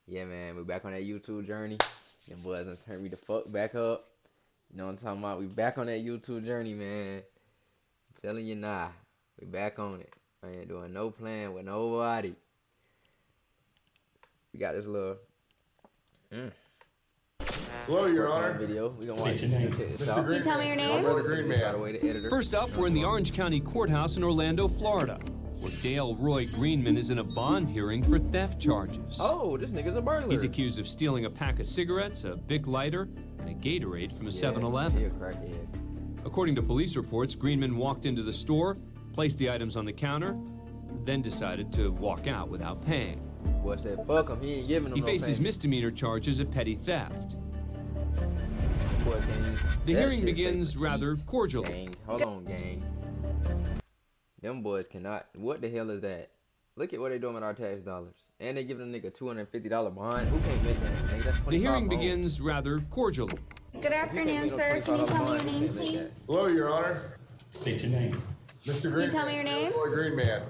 Yeah, man, we back on that YouTube journey. Them boys done turned me the fuck back up. You know what I'm talking about? We back on that YouTube journey, man. I'm telling you nah. We back on it. I ain't doing no plan with nobody. We got this little mm, Hello, Your short Honor. video. We gonna watch it. Check this out. Can you tell me your My name? brother Green sent me Man. right away, the editor. First up, we're in the Orange County Courthouse in Orlando, Florida, where Dale Roy Greenman is in a bond hearing for theft charges. Oh, this nigga's a burglar. He's accused of stealing a pack of cigarettes, a Bic lighter, and a Gatorade from a 7-Eleven. He a crackhead. According to police reports, Greenman walked into the store, placed the items on the counter, then decided to walk out without paying. Boy said, fuck him. He ain't giving him He no faces payment. misdemeanor charges of petty theft. Boy, gang, The that hearing shit say begins petite. rather cordially. Gang, hold on, gang. Them boys cannot. What the hell is that? Look at what they doing with our tax dollars. And they giving a nigga $250 bond. Who can't make that? Nigga, that's 25 The hearing bond. begins rather cordially. Good afternoon, sir. Can you tell me your name, please? Hello, Your Honor. State your name. Mr. Green. you tell me your name? Boy, Green Man.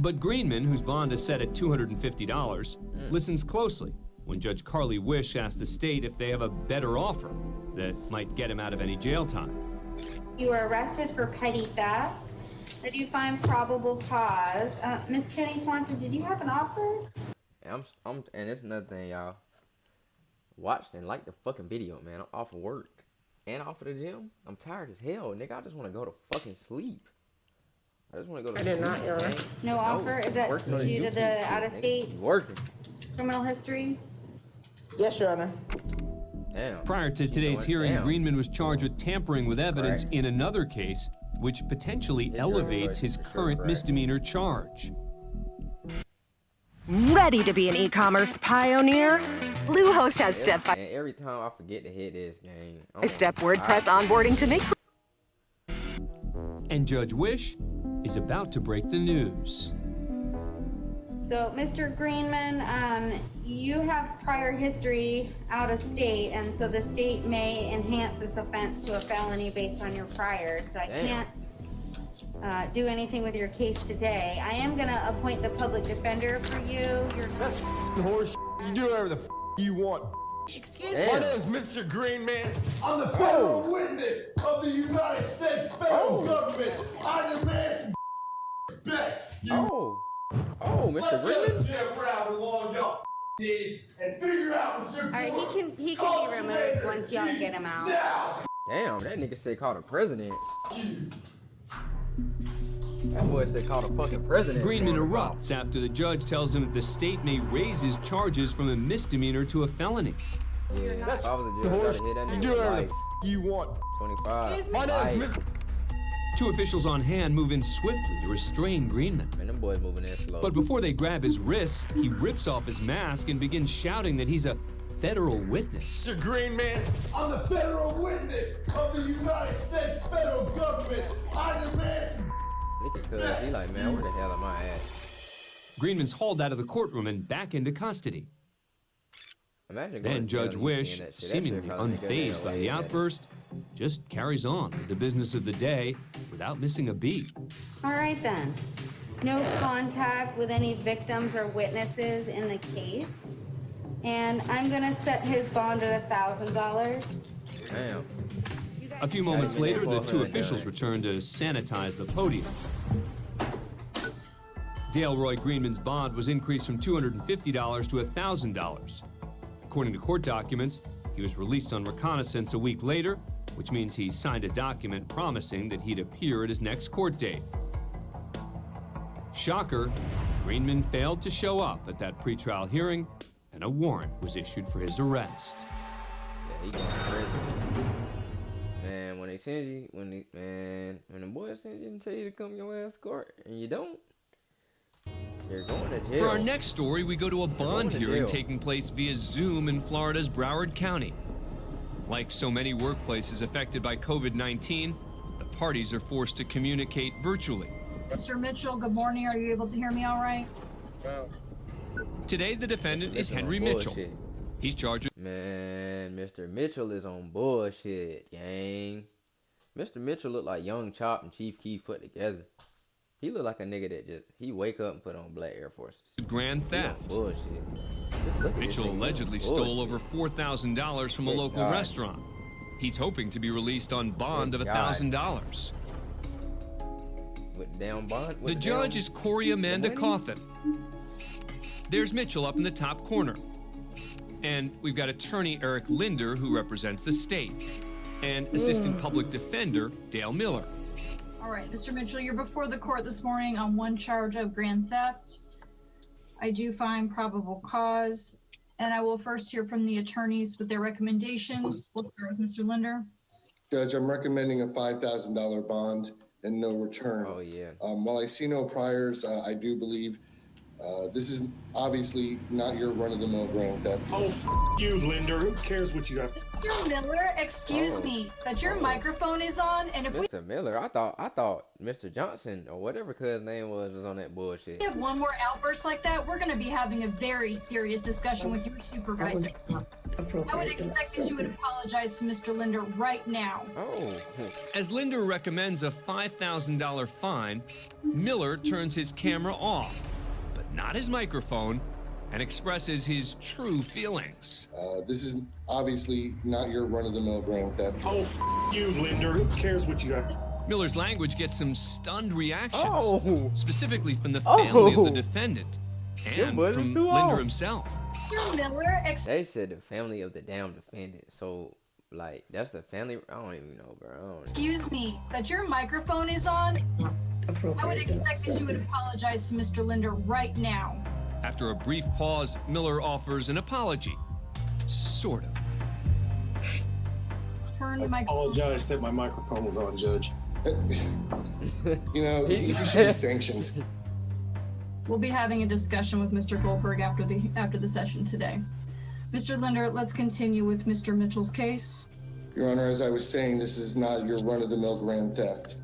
But Greenman, whose bond is set at $250, listens closely when Judge Carly Wish asks the state if they have a better offer that might get him out of any jail time. You were arrested for petty theft. Did you find probable cause? Miss Kenny Swanson, did you have an offer? And it's another thing, y'all. Watch and like the fucking video, man. I'm off of work. And off of the gym. I'm tired as hell, nigga. I just want to go to fucking sleep. I just want to go to sleep. did not, Your Honor. man. No offer? Is that Working on due to YouTube the shit, out-of-state nigga. Working. criminal history? Yes, Your Honor. Damn. Prior to today's Going hearing, down. Greenman was charged with tampering with evidence Correct. in another case, which potentially His elevates his for sure, current correct. misdemeanor charge. Ready to be an e-commerce pioneer? Bluehost has And step-by-step every time I forget to hit this game. I'm WordPress onboarding to make And Judge Wish is about to break the news. So, Mr. Greenman, you have prior history out of state, and so the state may enhance this offense to a felony based on your prior. So I Damn. can't do anything with your case today. I am gonna appoint the public defender for you. That's horse. You do whatever the you want. Excuse Damn. me. My name is Mr. Green Man. I'm the federal witness of the United States federal government. I demand some respect. You Oh, Mr. Greenman? Jeff around along y'all did and figure out what you're All right, doing. he can be removed once y'all get him out. Now. Damn, that nigga said call the president. That boy said call the fucking president. Greenman erupts after the judge tells him that the state may raise his charges from a misdemeanor to a felony. Yeah, if I was a The judge, horse. I'd hit that You nigga do with whatever life. the you want. 25. Excuse me? My name is Life. Mr. Two officials on hand move in swiftly to restrain Greenman. Man, them boys moving in slow. But before they grab his wrists, he rips off his mask and begins shouting that he's a federal witness. Mr. Green Man. I'm the federal witness of the United States federal government. I demand some Look at cuz, he like, man, where the hell am I at? Greenman's hauled out of the courtroom and back into custody. Imagine going Then to jail Judge and you Wish, seeing that shit. That seemingly shit probably make your unfazed head by like the that. outburst, just carries on with the business of the day without missing a beat. All right then. No contact with any victims or witnesses in the case. And I'm gonna set his bond at $1,000. Damn. A few moments later, the two $400. officials return to sanitize the podium. Dale Roy Greenman's bond was increased from $250 to $1,000. According to court documents, he was released on reconnaissance a week later, which means he signed a document promising that he'd appear at his next court date. Shocker, Greenman failed to show up at that pretrial hearing, and a warrant was issued for his arrest. Yeah, he going to prison. Man, when they send you, when the boys send you and tell you to come to your ass court, and you don't, you're going to jail. For our next story, we go to a bond to hearing jail. taking place via Zoom in Florida's Broward County. Like so many workplaces affected by COVID-19, the parties are forced to communicate virtually. Mr. Mitchell, good morning. Are you able to hear me all right? Today, the defendant is Mitchell on Henry Mitchell. bullshit. He's charged with Man, Mr. Mitchell is on bullshit, gang. Mr. Mitchell look like Young Chop and Chief Keef put together. He look like a nigga that he wake up and put on black Air Forces. grand He on theft. bullshit. Look at Mitchell this nigga. allegedly stole over $4,000 from a Good local God. restaurant. He's hoping to be released on bond Good of God. $1,000. With down bond. The judge is Corey Amanda money? Cawthon. There's Mitchell up in the top corner. And we've got attorney Eric Linder, who represents the state, and assistant public defender Dale Miller. All right, Mr. Mitchell, you're before the court this morning on one charge of grand theft. I do find probable cause, and I will first hear from the attorneys with their recommendations. We'll start with Mr. Linder. Judge, I'm recommending a $5,000 bond and no return. Oh, yeah. While I see no priors, I do believe this is obviously not your run-of-the-mill grand theft. Oh, you, Linder. Who cares what you have? Mr. Miller, excuse me, but your microphone is on, and if we Mr. Miller, I thought Mr. Johnson or whatever his name was on that bullshit. have one more outburst like that, we're going to be having a very serious discussion with your supervisor. I would expect that you would apologize to Mr. Linder right now. Oh, As Linder recommends a $5,000 fine, Miller turns his camera off, but not his microphone, and expresses his true feelings. This is obviously not your run-of-the-mill grand theft. Oh, you, Linder. Who cares what you have? Miller's language gets some stunned reactions, Oh. specifically from the family of Oh. the defendant Your and buzz is from too Linder off. himself. Mr. Miller, they said the family of the damn defendant. So, like, that's the family. I don't even know, bro. I don't know. excuse me, but your microphone is on. I would expect that you would apologize to Mr. Linder right now. After a brief pause, Miller offers an apology. Sort of. Turn the I microphone. apologize that my microphone was on, Judge. You know, you should be sanctioned. We'll be having a discussion with Mr. Goldberg after the session today. Mr. Linder, let's continue with Mr. Mitchell's case. Your Honor, as I was saying, this is not your run-of-the-mill grand theft.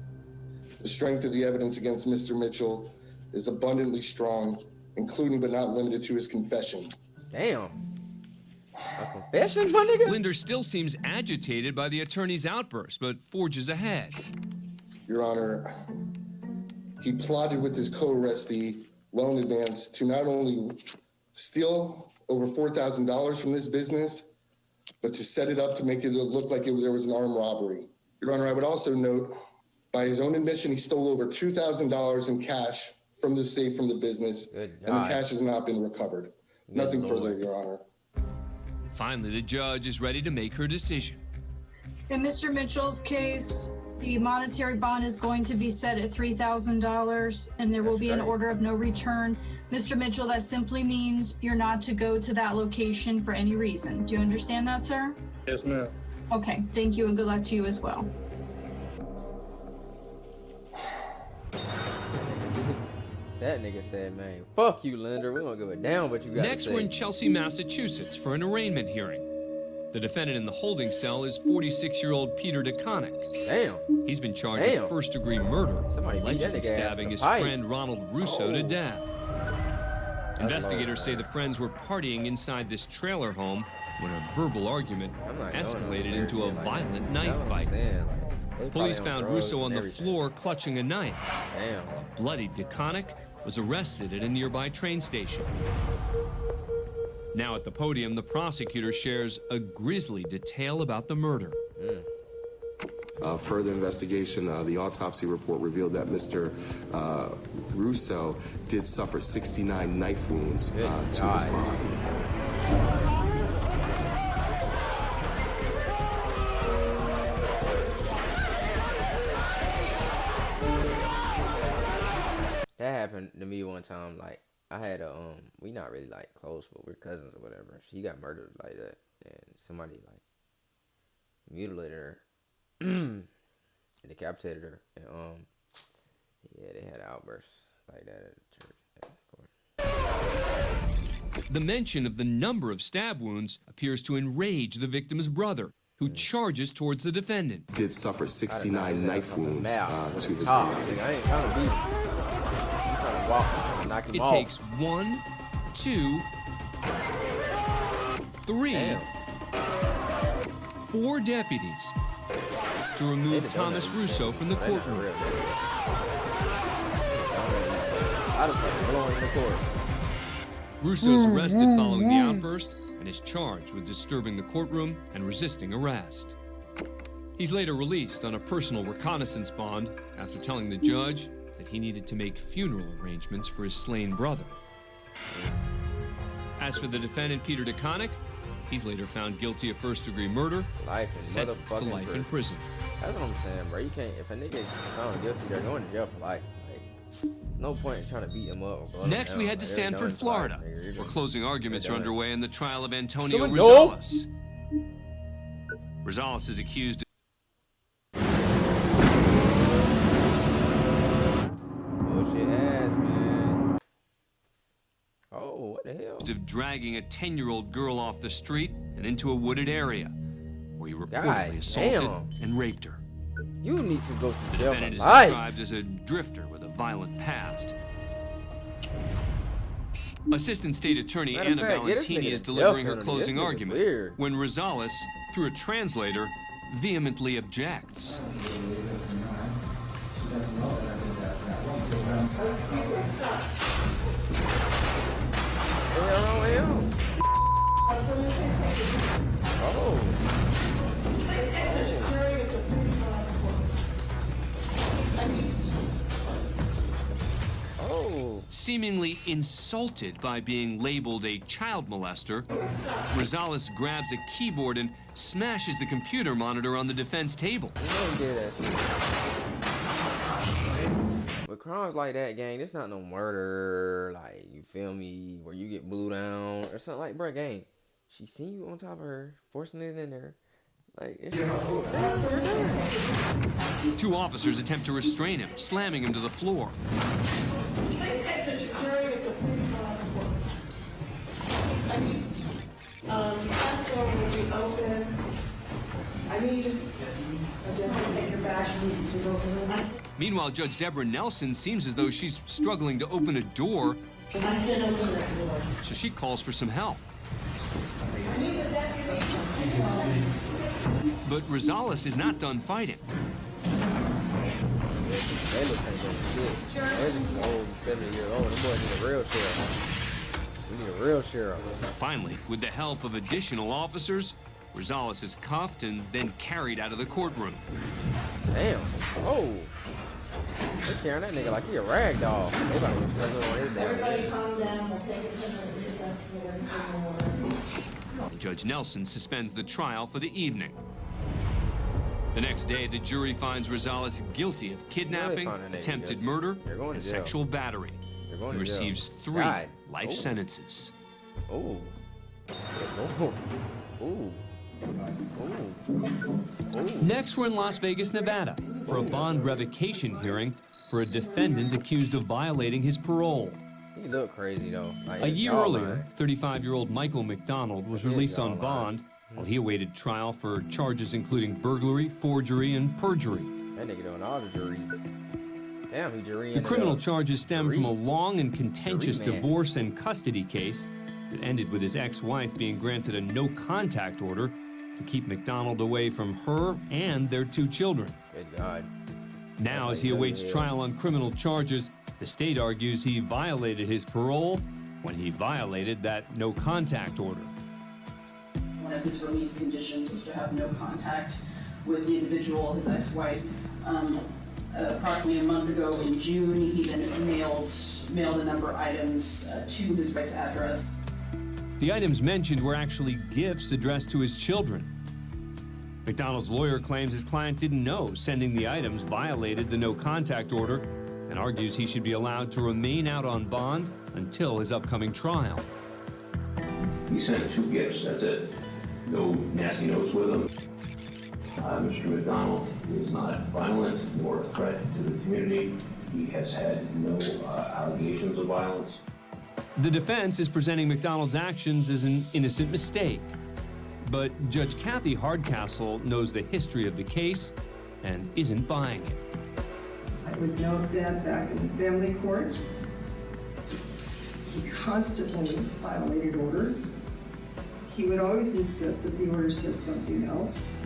The strength of the evidence against Mr. Mitchell is abundantly strong, including but not limited to his confession. Damn. A confession, my nigga? Linder still seems agitated by the attorney's outburst, but forges ahead. Your Honor, he plotted with his co-arrestee well in advance to not only steal over $4,000 from this business, but to set it up to make it look like there was an armed robbery. Your Honor, I would also note, by his own admission, he stole over $2,000 in cash from the safe from the business, Good and the God. cash has not been recovered. Nothing Lord. further, Your Honor. Finally, the judge is ready to make her decision. In Mr. Mitchell's case, the monetary bond is going to be set at $3,000, and there will That's be an right. order of no return. Mr. Mitchell, that simply means you're not to go to that location for any reason. Do you understand that, sir? Yes, ma'am. Okay, thank you, and good luck to you as well. That nigga said, man, fuck you, Linder. We don't give a damn what you got Next, to say. we're in Chelsea, Massachusetts for an arraignment hearing. The defendant in the holding cell is 46-year-old Peter DeConnick. Damn. He's been charged Damn. with first-degree murder, Somebody beat that allegedly nigga ass stabbing with a his pipe. friend Ronald Russo to Oh. death. Investigators low. say the friends were partying inside this trailer home when a verbal argument I'm not going escalated no into a weird shit like that. violent You knife know what I'm fight. saying? Like, they Police probably on found drugs Russo on and the everything. floor clutching a knife. Damn. A bloody DeConnick was arrested at a nearby train station. Now at the podium, the prosecutor shares a grisly detail about the murder. Further investigation, the autopsy report revealed that Mr. Russo did suffer 69 knife wounds to his God. body. That happened to me one time. Like, I had a, we not really like close, but we're cousins or whatever. She got murdered like that, and somebody like mutilated her, and decapitated her, and yeah, they had outbursts like that at the church. The mention of the number of stab wounds appears to enrage the victim's brother, who charges towards the defendant. Did suffer 69 knife wounds to his top. body. Nigga, I ain't trying to beat him. I'm trying to walk. I'm trying to knock him It off. takes 1, 2, 3, Damn. 4 deputies to They remove done Thomas that. Russo from the They not courtroom. real, nigga. I just put blow in the court. Russo's arrested following the outburst and is charged with disturbing the courtroom and resisting arrest. He's later released on a personal reconnaissance bond after telling the judge that he needed to make funeral arrangements for his slain brother. As for the defendant, Peter DeConnick, he's later found guilty of first-degree murder Life and in sentenced to motherfucking life in prison. prison. That's what I'm saying, bro. You can't, if a nigga is found guilty, they're going to jail for life. Like, there's no point in trying to beat him up. Or blow him Next, down. we head to Like, they're done Sanford, for life, Florida, nigga. You're where done. closing arguments are They're done. underway in the trial of Antonio Someone- No! Rosales. Rosales is accused Bullshit ass, man. Oh, what the hell? of dragging a 10-year-old girl off the street and into a wooded area, where he reportedly assaulted damn. and raped her. You need to go to The jail defendant for is life. described as a drifter with a violent past. Assistant State Attorney Matter of Anna fact, get this Valentini nigga is the delivering death her penalty. closing This nigga's argument weird. when Rosales, through a translator, vehemently objects. What's wrong with him? Oh. Oh. Seemingly insulted by being labeled a child molester, Rosales grabs a keyboard and smashes the computer monitor on the defense table. You know he did that shit. With crimes like that, gang, it's not no murder, like, you feel me, where you get blew down or something like, bruh, gang. She seen you on top of her, forcing it in there. Like, it's Two officers attempt to restrain him, slamming him to the floor. Meanwhile, Judge Deborah Nelson seems as though she's struggling to open a door, so she calls for some help. But Rosales is not done fighting. They look like shit. They're old, 70 years old. Them boys need a real sheriff. We need a real sheriff. Finally, with the help of additional officers, Rosales is cuffed and then carried out of the courtroom. Damn. Oh. They're carrying that nigga like he a rag doll. They about to struggle on his damn head. Calm down, we'll take it to the Judge Nelson suspends the trial for the evening. The next day, the jury finds Rosales guilty of kidnapping, find that nigga attempted guilty. murder, They're going and to jail. sexual battery. They're going He to jail. receives 3 God. life Oh. sentences. Oh. Oh. Ooh. Next, we're in Las Vegas, Nevada, for a bond revocation hearing for a defendant accused of violating his parole. He look crazy though. Like, A his year jawline. earlier, 35-year-old Michael McDonald was His released on jawline. bond while he awaited trial for charges including burglary, forgery, and perjury. That nigga doing all the juries. Damn, he jury. The criminal charges stem from a long and contentious Jury man. divorce and custody case that ended with his ex-wife being granted a no-contact order to keep McDonald away from her and their 2 children. Good God. Now, as he awaits trial on criminal charges, the state argues he violated his parole when he violated that no-contact order. One of his release conditions was to have no contact with the individual, his ex-wife. Approximately a month ago in June, he then mailed a number of items to his wife's address. The items mentioned were actually gifts addressed to his children. McDonald's lawyer claims his client didn't know sending the items violated the no-contact order and argues he should be allowed to remain out on bond until his upcoming trial. He sent 2 gifts, that's it. No nasty notes with them. Mr. McDonald is not violent nor a threat to the community. He has had no allegations of violence. The defense is presenting McDonald's actions as an innocent mistake. But Judge Kathy Hardcastle knows the history of the case and isn't buying it. I would note that back in the family court, he constantly violated orders. He would always insist that the order said something else.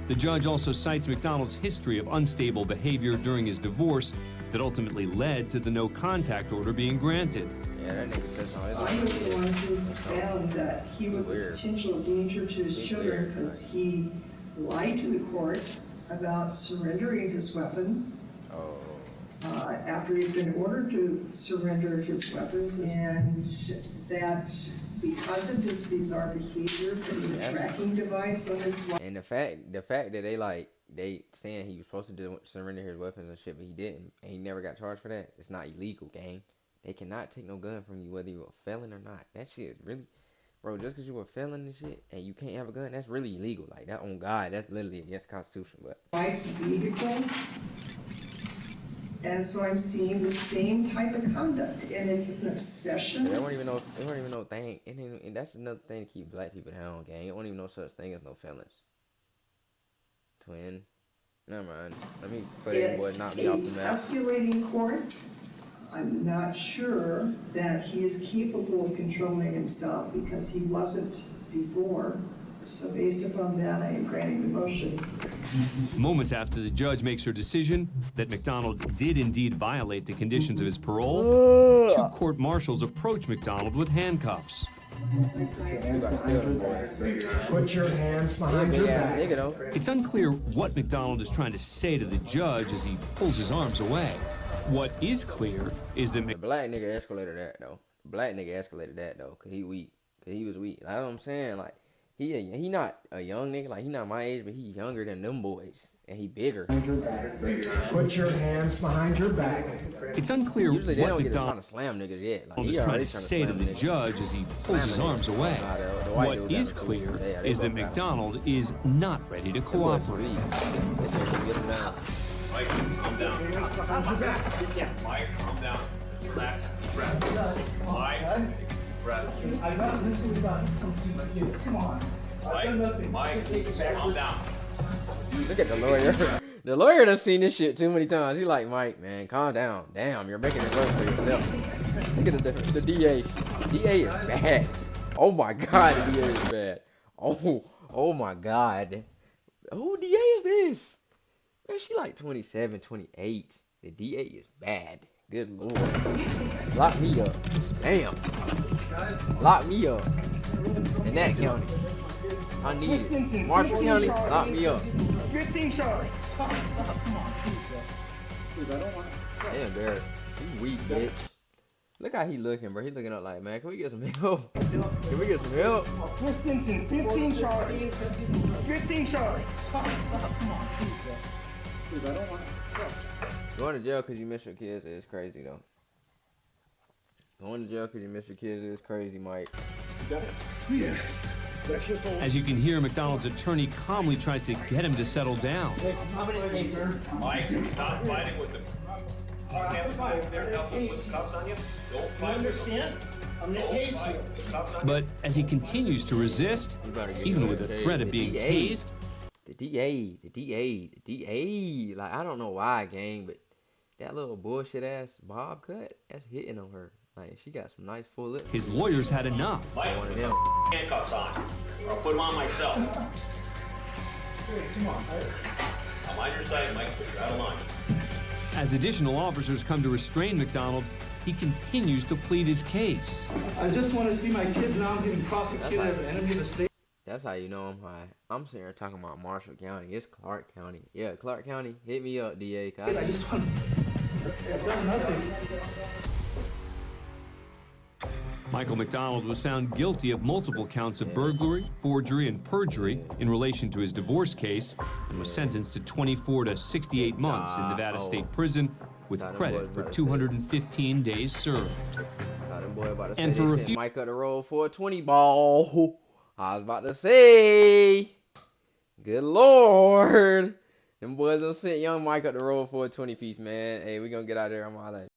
The judge also cites McDonald's history of unstable behavior during his divorce that ultimately led to the no-contact order being granted. Yeah, that nigga said something. I was the one who found that he was a potential danger to his children because he lied to the court about surrendering his weapons. After he'd been ordered to surrender his weapons, and that because of his bizarre behavior, putting a tracking device on his wife. And the fact that they saying he was supposed to surrender his weapons and shit, but he didn't, and he never got charged for that. It's not illegal, gang. They cannot take no gun from you whether you're a felon or not. That shit is really, bro. Just because you're a felon and shit, and you can't have a gun, that's really illegal. Like that on God, that's literally against the Constitution. But Wife's vehicle. And so I'm seeing the same type of conduct, and it's an obsession. they don't even know thing. And that's another thing to keep black people down, gang. They don't even know such thing as no felons. Twin. Never mind. Let me put it boy knock me off the map. It's an escalating course. I'm not sure that he is capable of controlling himself because he wasn't before. So based upon that, I am granting the motion. Moments after the judge makes her decision that McDonald did indeed violate the conditions of his parole, two court marshals approach McDonald with handcuffs. Put your hands behind your back. It's unclear what McDonald is trying to say to the judge as he pulls his arms away. What is clear is that the black nigga escalated that though. The black nigga escalated that though, cause he weak. Cause he was weak. That's what I'm saying. Like he not a young nigga. Like he not my age, but he younger than them boys, and he bigger. Put your hands behind your back. It's unclear usually they what don't McDonald get to slam niggas yet. Like, is trying to say to the judge as he pulls his arms away. What is clear is that McDonald is not ready to cooperate. Mike, calm down. Mike, calm down. Relax. Mike, breath. I got nothing done. Just come see my kids. Come on. I've done nothing. Mike, calm down. Look at the lawyer. The lawyer done seen this shit too many times. He like, Mike, man, calm down. Damn, you're making it work for yourself. Look at the difference. The DA. DA is bad. Oh my God, the DA is bad. Oh my God. Who DA is this? Man, she like 27, 28. The DA is bad. Good Lord. Lock me up. Damn. Lock me up. In that county. I need it. Marshall County, lock me up. 15 shots. They embarrassed. You weak, bitch. Look how he looking, bro. He looking up like, man, can we get some help? Can we get some help? Assistance in 15 shots. 15 shots. Going to jail because you miss your kids is crazy, though. Going to jail because you miss your kids is crazy, Mike. Yes. As you can hear, McDonald's attorney calmly tries to get him to settle down. I'm gonna taser. Mike, stop fighting with them. You can't fight. They're helping with cuffs on you. Don't fight. Understand? I'm gonna tase you. But as he continues to resist, even with the threat of being tased, the DA, like, I don't know why, gang, but that little bullshit ass bob cut, that's hitting on her. Like, she got some nice full lips. his lawyers had enough. Mike, put handcuffs on. Or I'll put them on myself. Come on. I'm on your side, Mike, but you're out of line. As additional officers come to restrain McDonald, he continues to plead his case. I just want to see my kids now getting prosecuted as an enemy of the state. That's how you know I'm high. I'm sitting here talking about Marshall County. It's Clark County. Yeah, Clark County. Hit me up, DA. I just want. I've done nothing. Michael McDonald was found guilty of multiple counts of burglary, forgery, and perjury in relation to his divorce case and was sentenced to 24 to 68 months in Nevada State Prison with credit for 215 days served. And for Mike up the road for a 20 ball. I was about to say, good Lord. Them boys don't sent young Mike up the road for a 20 piece, man. Hey, we gonna get out of there. I'm all that.